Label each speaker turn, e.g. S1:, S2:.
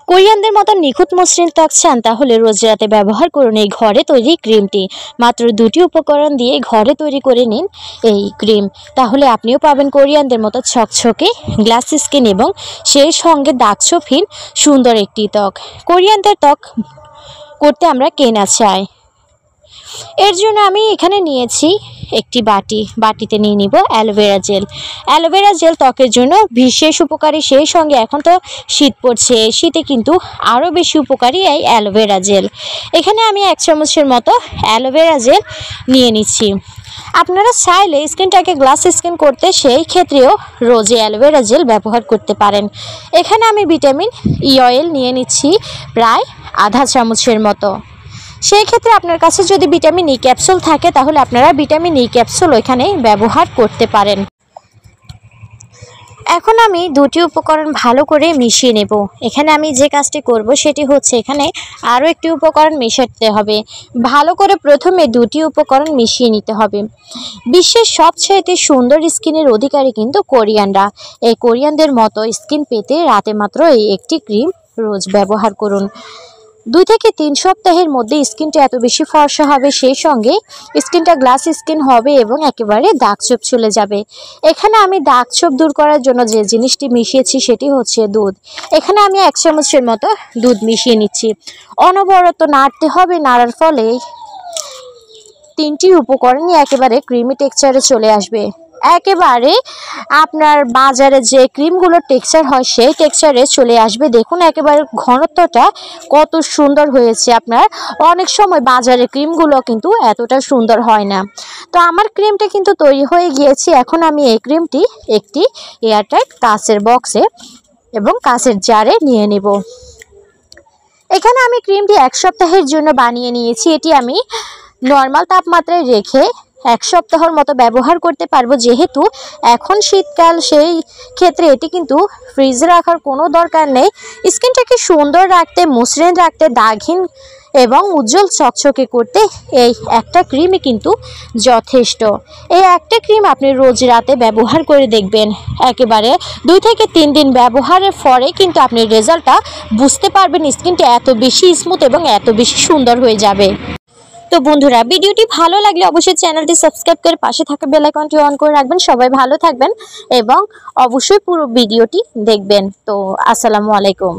S1: কোরিয়ানদের মতো নিখুঁত মসৃণ ত্বক চান তাহলে রোজ রাতে ব্যবহার করুন এই ঘরে তৈরি ক্রিমটি। মাত্র 2টি উপকরণ দিয়ে ঘরে তৈরি করে নিন এই ক্রিম, তাহলে আপনিও পাবেন কোরিয়ানদের মতো ছকছকে গ্লাস স্কিন এবং সেই সঙ্গে দাগছোপহীন সুন্দর একটি ত্বক। কোরিয়ানদের ত্বক করতে আমরা কে না চাই। এর জন্য আমি এখানে নিয়েছি একটি বাটিতে নিয়ে নিব অ্যালোভেরা জেল। অ্যালোভেরা জেল ত্বকের জন্য বিশেষ উপকারী, সেই সঙ্গে এখন তো শীত পড়ছে, শীতে কিন্তু আরও বেশি উপকারী এই অ্যালোভেরা জেল। এখানে আমি 1 চামচের মতো অ্যালোভেরা জেল নিয়ে নিচ্ছি। আপনারা চাইলে স্কিনটাকে গ্লাস স্কিন করতে সেই ক্ষেত্রেও রোজে অ্যালোভেরা জেল ব্যবহার করতে পারেন। এখানে আমি ভিটামিন ই অয়েল নিয়ে নিচ্ছি প্রায় আধা চামচের মতো। সেই ক্ষেত্রে আপনার কাছে যদি ভিটামিন ই ক্যাপসুল থাকে তাহলে আপনারা ভিটামিন ই ক্যাপসুল ওইখানে ব্যবহার করতে পারেন। এখন আমি 2টি উপকরণ ভালো করে মিশিয়ে নেব। এখানে আমি যে কাজটি করব সেটি হচ্ছে এখানে আরও একটি উপকরণ মেশাতে হবে। ভালো করে প্রথমে 2টি উপকরণ মিশিয়ে নিতে হবে। বিশ্বের সবচেয়ে সুন্দর স্কিনের অধিকারী কিন্তু কোরিয়ানরা। এই কোরিয়ানদের মতো স্কিন পেতে রাতে মাত্র এই একটি ক্রিম রোজ ব্যবহার করুন। 2 থেকে 3 সপ্তাহের মধ্যে স্কিনটা এত বেশি ফর্সা হবে, সেই সঙ্গে স্কিনটা গ্লাস স্কিন হবে এবং একেবারে দাগছোপ চলে যাবে। এখানে আমি দাগছোপ দূর করার জন্য যে জিনিসটি মিশিয়েছি সেটি হচ্ছে দুধ। এখানে আমি 1 চামচের মতো দুধ মিশিয়ে নিচ্ছি। অনবরত নাড়তে হবে, নাড়ার ফলে 3টি উপকরণই একেবারে ক্রিমি টেক্সচারে চলে আসবে। একেবারে আপনার বাজারে যে ক্রিমগুলোর টেক্সচার হয় সেই টেক্সচারে চলে আসবে। দেখুন একেবারে ঘনত্বটা কত সুন্দর হয়েছে। আপনার অনেক সময় বাজারের ক্রিমগুলো কিন্তু এতটা সুন্দর হয় না। তো আমার ক্রিমটা কিন্তু তৈরি হয়ে গিয়েছে। এখন আমি এই ক্রিমটি একটি এয়ারটাইট কাচের বক্সে এবং কাচের জারে নিয়ে নেব। এখানে আমি ক্রিমটি 1 সপ্তাহের জন্য বানিয়ে নিয়েছি। এটি আমি নর্মাল তাপমাত্রায় রেখে 1 সপ্তাহের মতো ব্যবহার করতে পারবো। যেহেতু এখন শীতকাল, সেই ক্ষেত্রে এটি কিন্তু ফ্রিজে রাখার কোনো দরকার নেই। স্কিনটাকে সুন্দর রাখতে, মসৃণ রাখতে, দাগহীন এবং উজ্জ্বল চকচকে করতে এই একটা ক্রিমই কিন্তু যথেষ্ট। এই একটা ক্রিম আপনি রোজ রাতে ব্যবহার করে দেখবেন। একেবারে 2 থেকে 3 দিন ব্যবহারের পরে কিন্তু আপনি রেজাল্টটা বুঝতে পারবেন। স্কিনটা এত বেশি স্মুথ এবং এত বেশি সুন্দর হয়ে যাবে। তো বন্ধুরা, ভিডিওটি ভালো লাগলে অবশ্যই চ্যানেলটি সাবস্ক্রাইব করে পাশে থাকা বেল আইকনটি অন করে রাখবেন। সবাই ভালো থাকবেন এবং অবশ্যই পুরো ভিডিওটি দেখবেন। তো আসসালামু আলাইকুম।